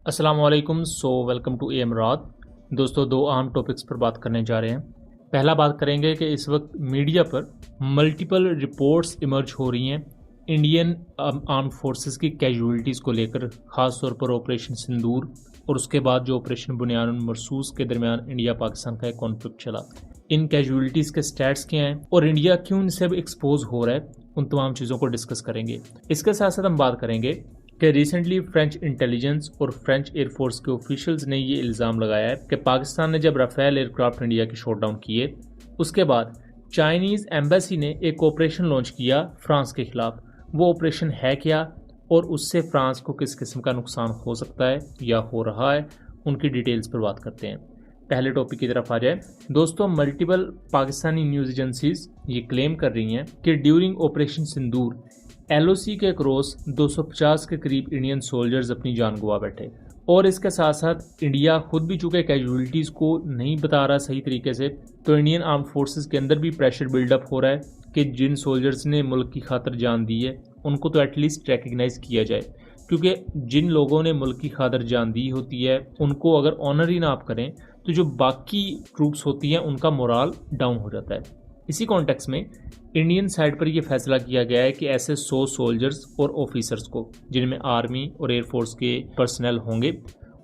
अस्सलाम वालेकुम। Welcome to M रात। दोस्तों, दो अहम टॉपिक्स पर बात करने जा रहे हैं। पहला बात करेंगे कि इस वक्त मीडिया पर मल्टीपल रिपोर्ट्स इमर्ज हो रही हैं इंडियन आर्म्ड फोर्सेस की कैजुअलिटीज़ को लेकर, ख़ास तौर पर ऑपरेशन सिंदूर और उसके बाद जो ऑपरेशन बुनियाद मरसूस के दरमियान इंडिया पाकिस्तान का एक कॉन्फ्लिक्ट चला। इन कैजुअलिटीज़ के स्टैट्स क्या हैं और इंडिया क्यों इनसे अब एक्सपोज हो रहा है, उन तमाम चीज़ों को डिस्कस करेंगे। इसके साथ साथ हम बात करेंगे कि रिसेंटली फ्रेंच इंटेलिजेंस और फ्रेंच एयरफोर्स के ऑफिशियल्स ने ये इल्ज़ाम लगाया है कि पाकिस्तान ने जब राफेल एयरक्राफ्ट इंडिया के शॉट डाउन किए, उसके बाद चाइनीज़ एम्बेसी ने एक ऑपरेशन लॉन्च किया फ्रांस के खिलाफ। वो ऑपरेशन है क्या और उससे फ्रांस को किस किस्म का नुकसान हो सकता है या हो रहा है, उनकी डिटेल्स पर बात करते हैं। पहले टॉपिक की तरफ आ जाए। दोस्तों, मल्टीपल पाकिस्तानी न्यूज़ एजेंसीज ये क्लेम कर रही हैं कि ड्यूरिंग ऑपरेशन सिंदूर LOC के क्रॉस 250 के करीब इंडियन सोल्जर्स अपनी जान गंवा बैठे। और इसके साथ साथ इंडिया खुद भी चूँकि कैजुअलिटीज़ को नहीं बता रहा सही तरीके से, तो इंडियन आर्म फोर्सेस के अंदर भी प्रेशर बिल्डअप हो रहा है कि जिन सोल्जर्स ने मुल्क की खातिर जान दी है उनको तो एटलीस्ट रिकग्नाइज किया जाए, क्योंकि जिन लोगों ने मुल्क की खातिर जान दी होती है उनको अगर ऑनर ही ना आप करें तो जो बाकी ट्रूप्स होती हैं उनका मोराल डाउन हो जाता है। इसी कॉन्टेक्स्ट में इंडियन साइड पर यह फैसला किया गया है कि ऐसे 100 सोल्जर्स और ऑफिसर्स को, जिनमें आर्मी और एयरफोर्स के पर्सनल होंगे,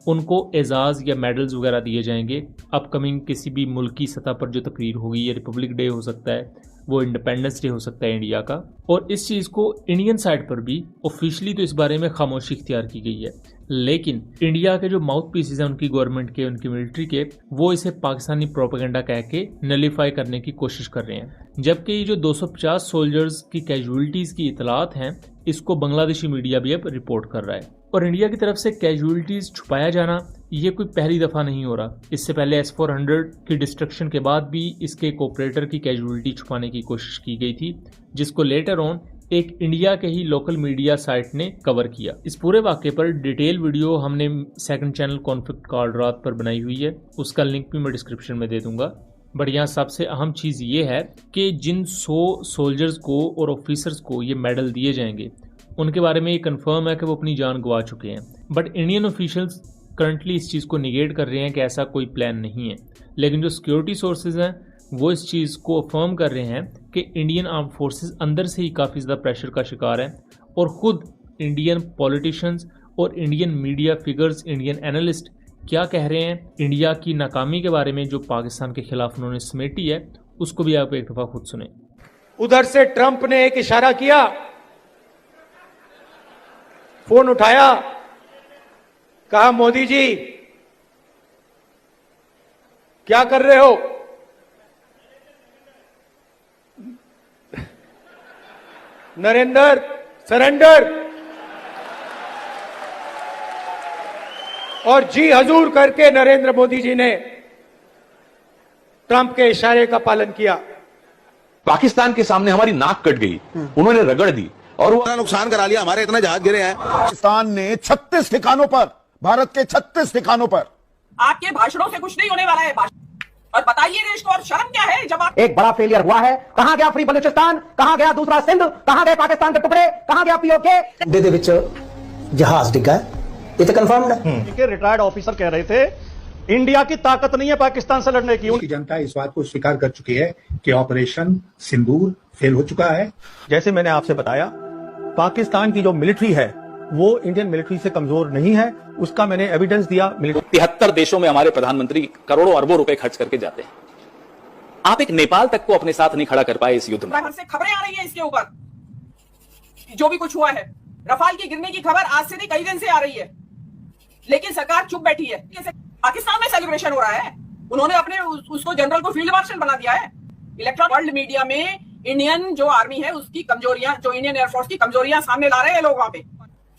उनको एजाज़ या मेडल्स वगैरह दिए जाएंगे। अपकमिंग किसी भी मुल्की सतह पर जो तकरीर होगी, ये रिपब्लिक डे हो सकता है, वो इंडिपेंडेंस डे हो सकता है इंडिया का, और इस चीज़ को इंडियन साइड पर भी ऑफिशियली तो इस बारे में खामोशी इख्तियार की गई है, लेकिन इंडिया के जो माउथ पीसेज हैं उनकी गवर्नमेंट के, उनकी मिलिट्री के, वो इसे पाकिस्तानी प्रोपेगेंडा कह के नलीफाई करने की कोशिश कर रहे हैं। जबकि ये जो 250 सोल्जर्स की कैजुअलिटीज़ की इतलात हैं, इसको बांग्लादेशी मीडिया भी अब रिपोर्ट कर रहा है। और इंडिया की तरफ से कैजुअलिटीज़ छुपाया जाना ये कोई पहली दफ़ा नहीं हो रहा। इससे पहले S-400 की डिस्ट्रक्शन के बाद भी इसके एक ऑपरेटर की कैजुअलिटी छुपाने की कोशिश की गई थी, जिसको लेटर ऑन एक इंडिया के ही लोकल मीडिया साइट ने कवर किया। इस पूरे वाक़े पर डिटेल वीडियो हमने सेकंड चैनल कॉन्फ्लिक्ट कॉल रात पर बनाई हुई है, उसका लिंक भी मैं डिस्क्रिप्शन में दे दूंगा। बट यहाँ सबसे अहम चीज़ ये है कि जिन 100 सोल्जर्स को और ऑफिसर्स को ये मेडल दिए जाएंगे, उनके बारे में ये कंफर्म है कि वो अपनी जान गंवा चुके हैं। बट इंडियन ऑफिशियल्स करंटली इस चीज़ को निगेट कर रहे हैं कि ऐसा कोई प्लान नहीं है। लेकिन जो सिक्योरिटी सोर्सेज हैं वो इस चीज़ को अफर्म कर रहे हैं कि इंडियन आर्म फोर्सेस अंदर से ही काफ़ी ज़्यादा प्रेशर का शिकार है, और ख़ुद इंडियन पॉलिटिशियंस और Indian media figures, Indian analyst क्या कह रहे हैं इंडिया की नाकामी के बारे में जो पाकिस्तान के खिलाफ उन्होंने समेटी है, उसको भी आप एक दफ़ा खुद सुने। उधर से ट्रंप ने एक इशारा किया, फोन उठाया, कहा मोदी जी क्या कर रहे हो? नरेंद्र सरेंडर, और जी हजूर करके नरेंद्र मोदी जी ने ट्रंप के इशारे का पालन किया। पाकिस्तान के सामने हमारी नाक कट गई, उन्होंने रगड़ दी और वो नुकसान करा लिया, हमारे इतने जहाज गिरे हैं। पाकिस्तान ने 36 ठिकानों पर, भारत के 36 ठिकानों पर। आपके भाषणों से कुछ नहीं होने वाला है। और बताइए देश को और शर्म क्या है जब आप एक बड़ा फेलियर हुआ है। कहां गया फ्री बलूचिस्तान, कहां गया दूसरा सिंध, कहां गए पाकिस्तान के टुकड़े, कहां गया POK? दे विच जहाज डिगा है, ये तो कंफर्म्ड है। रिटायर्ड ऑफिसर कह रहे थे इंडिया की ताकत नहीं है पाकिस्तान से लड़ने की। उनकी जनता इस बात को स्वीकार कर चुकी है कि ऑपरेशन सिंदूर फेल हो चुका है। जैसे मैंने आपसे बताया, पाकिस्तान की जो मिलिट्री है वो इंडियन मिलिट्री से कमजोर नहीं है, उसका मैंने एविडेंस दिया। 73 देशों में हमारे प्रधानमंत्री करोड़ों अरबों रुपए खर्च करके जाते हैं। आप एक नेपाल तक को अपने साथ नहीं खड़ा कर पाए इस युद्ध में। से खबरें आ रही है इसके ऊपर, जो भी कुछ हुआ है, रफाल की गिरने की खबर आज से नहीं कई दिन से आ रही है, लेकिन सरकार चुप बैठी है। पाकिस्तान में सेलिब्रेशन हो रहा है, उन्होंने अपने उसको जनरल को फील्ड मार्शल बना दिया है। इलेक्ट्रॉनिक वर्ल्ड मीडिया में इंडियन जो आर्मी है उसकी कमजोरियां, जो इंडियन एयरफोर्स की कमजोरियां सामने ला रहे हैं लोग वहां पे।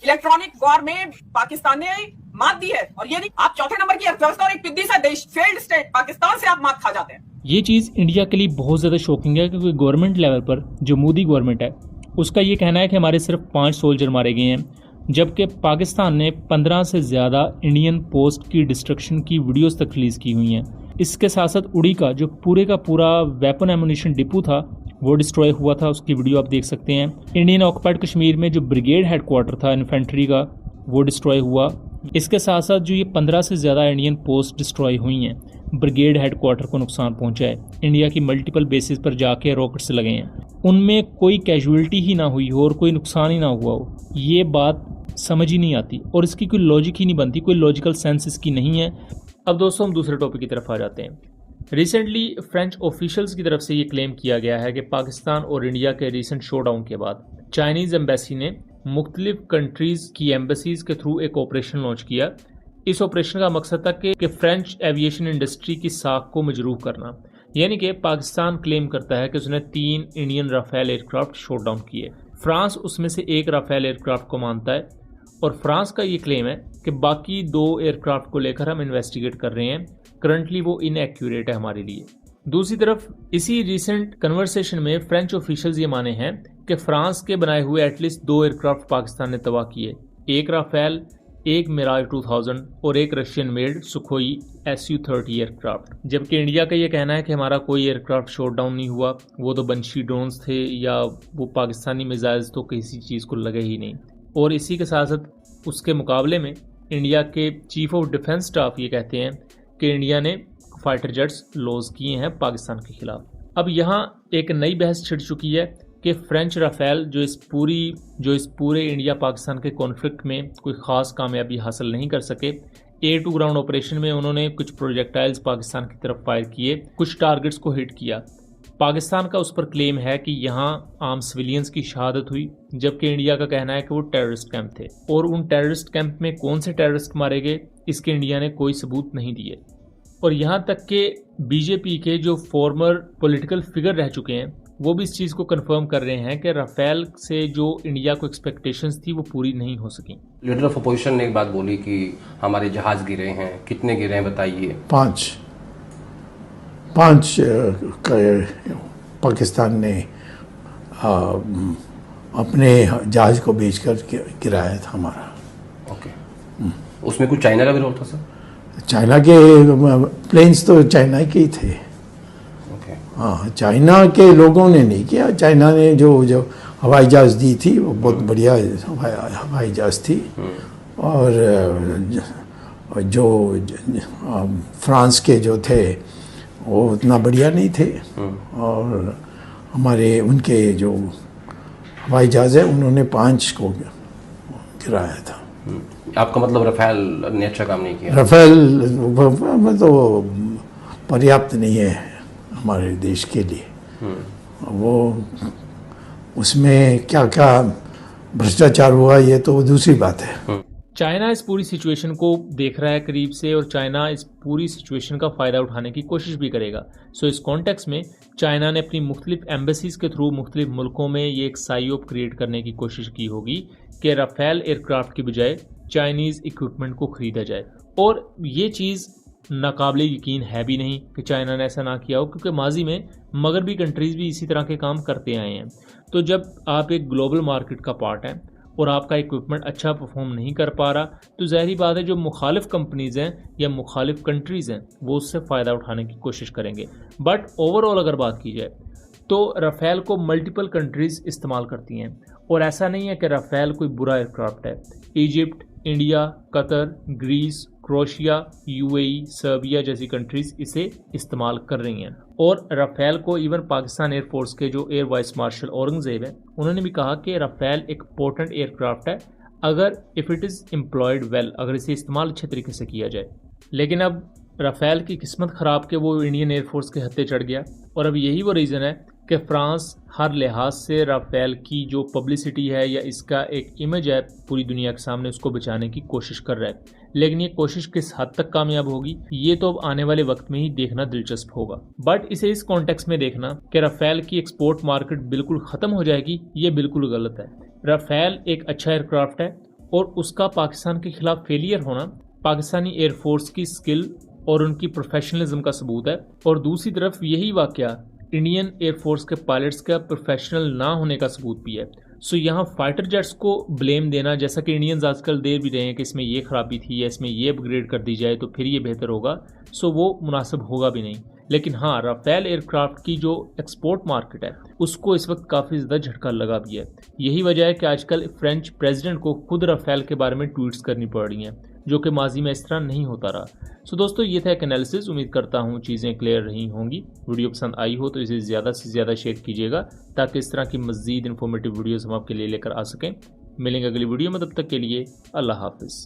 इलेक्ट्रॉनिक वॉर में पाकिस्तान ने मात दी है, और ये आप चौथे नंबर की अर्थव्यवस्था और एक पिद्दी सा देश, फेल्ड स्टेट पाकिस्तान से आप मात खा जाते हैं। ये चीज़ इंडिया के लिए बहुत ज़्यादा शॉकिंग है, क्योंकि गवर्नमेंट लेवल पर जो मोदी गवर्नमेंट है उसका ये कहना है कि हमारे सिर्फ 5 सोल्जर मारे गए हैं, जबकि पाकिस्तान ने 15 से ज़्यादा इंडियन पोस्ट की डिस्ट्रक्शन की वीडियोस तक रिलीज़ की हुई हैं। इसके साथ साथ उड़ी का जो पूरे का पूरा वेपन एमुनिशन डिपो था वो डिस्ट्रॉय हुआ था, उसकी वीडियो आप देख सकते हैं। इंडियन ऑक्युपाइड कश्मीर में जो ब्रिगेड हेडक्वार्टर था इन्फेंट्री का वो डिस्ट्रॉय हुआ। इसके साथ साथ जो ये 15 से ज़्यादा इंडियन पोस्ट डिस्ट्रॉय हुई हैं, ब्रिगेड हेडक्वार्टर को नुकसान पहुंचा है, इंडिया की मल्टीपल बेसिस पर जाके रॉकेट्स लगे हैं, उनमें कोई कैजुअलिटी ही ना हुई हो और कोई नुकसान ही ना हुआ हो, ये बात समझ ही नहीं आती और इसकी कोई लॉजिक ही नहीं बनती, कोई लॉजिकल सेंस इसकी नहीं है। अब दोस्तों हम दूसरे टॉपिक की तरफ आ जाते हैं। रिसेंटली फ्रेंच ऑफिशियल्स की तरफ से ये क्लेम किया गया है कि पाकिस्तान और इंडिया के रिसेंट शोडाउन के बाद चाइनीज़ एम्बेसी ने मुख्तलिफ कंट्रीज़ की एम्बेसीज़ के थ्रू एक ऑपरेशन लॉन्च किया। इस ऑपरेशन का मकसद था कि फ्रेंच एविएशन इंडस्ट्री की साख को मजरूह करना, यानी कि पाकिस्तान क्लेम करता है कि उसने 3 Indian Rafale aircraft shot down किए। फ्रांस उसमें से एक राफेल एयरक्राफ्ट को मानता है और फ्रांस का ये क्लेम है कि बाकी 2 एयरक्राफ्ट को लेकर हम इन्वेस्टिगेट कर रहे हैं, करंटली वो इनएक्यूरेट है हमारे लिए। दूसरी तरफ इसी रिसेंट कन्वर्सेशन में फ्रेंच ऑफिशियल्स ये माने हैं कि फ्रांस के बनाए हुए एटलीस्ट 2 एयरक्राफ्ट पाकिस्तान ने तबाह किए, एक राफेल, एक मिराज 2000 और एक Russian made Sukhoi Su-30 aircraft. जबकि इंडिया का ये कहना है कि हमारा कोई एयरक्राफ्ट शॉट डाउन नहीं हुआ, वो तो बंशी ड्रोन्स थे या वो पाकिस्तानी मिसाइल्स तो किसी चीज़ को लगे ही नहीं। और इसी के साथ साथ उसके मुकाबले में इंडिया के चीफ ऑफ डिफेंस स्टाफ ये कहते हैं कि इंडिया ने फाइटर जेट्स लॉन्च किए हैं पाकिस्तान के खिलाफ। अब यहाँ एक नई बहस छिड़ चुकी है कि फ्रेंच राफेल जो इस पूरे इंडिया पाकिस्तान के कॉन्फ्लिक्ट में कोई ख़ास कामयाबी हासिल नहीं कर सके। एयर टू ग्राउंड ऑपरेशन में उन्होंने कुछ प्रोजेक्टाइल्स पाकिस्तान की तरफ फायर किए, कुछ टारगेट्स को हिट किया। पाकिस्तान का उस पर क्लेम है कि यहाँ आम सिविलियंस की शहादत हुई, जबकि इंडिया का कहना है कि वो टेररिस्ट कैंप थे और उन टेररिस्ट कैंप में कौन से टेररिस्ट मारे गए इसके इंडिया ने कोई सबूत नहीं दिए। और यहाँ तक कि बीजेपी के जो फॉर्मर पॉलिटिकल फिगर रह चुके हैं वो भी इस चीज़ को कंफर्म कर रहे हैं कि राफेल से जो इंडिया को एक्सपेक्टेशंस थी वो पूरी नहीं हो सकी। लीडर ऑफ अपोजिशन ने एक बात बोली कि हमारे जहाज गिरे हैं, कितने गिरे हैं बताइए? 5 पाकिस्तान ने अपने जहाज को बेचकर गिराया था हमारा। ओके, उसमें कुछ चाइना का भी रोल था सर? चाइना के प्लेन्स तो चाइना के ही थे। हाँ, चाइना के लोगों ने नहीं किया। चाइना ने जो हवाई जहाज दी थी वो बहुत बढ़िया हवाई जहाज थी और जो फ्रांस के जो थे वो उतना बढ़िया नहीं थे और उनके जो हवाई जहाज है उन्होंने 5 को गिराया था। आपका मतलब राफेल ने अच्छा काम नहीं किया? राफेल तो पर्याप्त नहीं है हमारे देश के लिए। वो उसमें क्या क्या भ्रष्टाचार हुआ ये तो दूसरी बात है। चाइना इस पूरी सिचुएशन को देख रहा है करीब से और चाइना इस पूरी सिचुएशन का फ़ायदा उठाने की कोशिश भी करेगा। सो इस कॉन्टेक्स्ट में चाइना ने अपनी मुख्तलिफ एम्बेसीज़ के थ्रू मुख्तलिफ मुल्कों में ये एक साइओप क्रिएट करने की कोशिश की होगी कि राफेल एयरक्राफ्ट की बजाय चाइनीज़ इक्विपमेंट को ख़रीदा जाए। और ये चीज़ नाकाबिले यकीन है भी नहीं कि चाइना ने ऐसा ना किया हो, क्योंकि माजी में मगरबी कंट्रीज़ भी इसी तरह के काम करते आए हैं। तो जब आप एक ग्लोबल मार्केट का पार्ट हैं और आपका इक्विपमेंट अच्छा परफॉर्म नहीं कर पा रहा तो ज़ाहिर बात है जो मुखालिफ कंपनीज़ हैं या मुखालिफ कंट्रीज़ हैं वो उससे फ़ायदा उठाने की कोशिश करेंगे। बट ओवरऑल अगर बात की जाए तो राफेल को मल्टीपल कंट्रीज़ इस्तेमाल करती हैं और ऐसा नहीं है कि राफेल कोई बुरा एयरक्राफ्ट है। Egypt, India, Qatar, Greece, Croatia, UAE, Serbia जैसी कंट्रीज़ इसे इस्तेमाल कर रही हैं। और राफेल को इवन पाकिस्तान एयरफोर्स के जो एयर वाइस मार्शल औरंगजेब हैं उन्होंने भी कहा कि राफेल एक पोर्टेंट एयरक्राफ्ट है अगर if it is employed well, अगर इसे इस्तेमाल अच्छे तरीके से किया जाए। लेकिन अब राफेल की किस्मत ख़राब के वो इंडियन एयरफोर्स के हत्थे चढ़ गया और अब यही वो रीज़न है कि फ्रांस हर लिहाज से राफेल की जो पब्लिसिटी है या इसका एक इमेज है पूरी दुनिया के सामने उसको बचाने की कोशिश कर रहा है। लेकिन ये कोशिश किस हद तक कामयाब होगी ये तो अब आने वाले वक्त में ही देखना दिलचस्प होगा। बट इसे इस कॉन्टेक्स्ट में देखना कि राफेल की एक्सपोर्ट मार्केट बिल्कुल ख़त्म हो जाएगी ये बिल्कुल गलत है। राफेल एक अच्छा एयरक्राफ्ट है और उसका पाकिस्तान के खिलाफ फेलियर होना पाकिस्तानी एयरफोर्स की स्किल और उनकी प्रोफेशनलिज्म का सबूत है। और दूसरी तरफ यही वाकया इंडियन एयरफोर्स के पायलट्स का प्रोफेशनल ना होने का सबूत भी है। सो यहाँ फाइटर जेट्स को ब्लेम देना, जैसा कि इंडियंस आजकल दे भी रहे हैं कि इसमें ये खराबी थी या इसमें ये अपग्रेड कर दी जाए तो फिर ये बेहतर होगा, सो वो मुनासिब होगा भी नहीं। लेकिन हाँ, राफेल एयरक्राफ्ट की जो एक्सपोर्ट मार्केट है उसको इस वक्त काफ़ी ज़्यादा झटका लगा भी है। यही वजह है कि आजकल फ्रेंच प्रेसिडेंट को खुद राफेल के बारे में ट्वीट्स करनी पड़ रही हैं। जो कि माजी में इस तरह नहीं होता रहा। सो दोस्तों, ये था एक एनालिसिस। उम्मीद करता हूँ चीज़ें क्लियर रही होंगी। वीडियो पसंद आई हो तो इसे ज़्यादा से ज़्यादा शेयर कीजिएगा ताकि इस तरह की मज़ीद इन्फॉर्मेटिव वीडियोज़ हम आपके लिए लेकर आ सकें। मिलेंगे अगली वीडियो में, तब तक के लिए अल्लाह हाफिज़।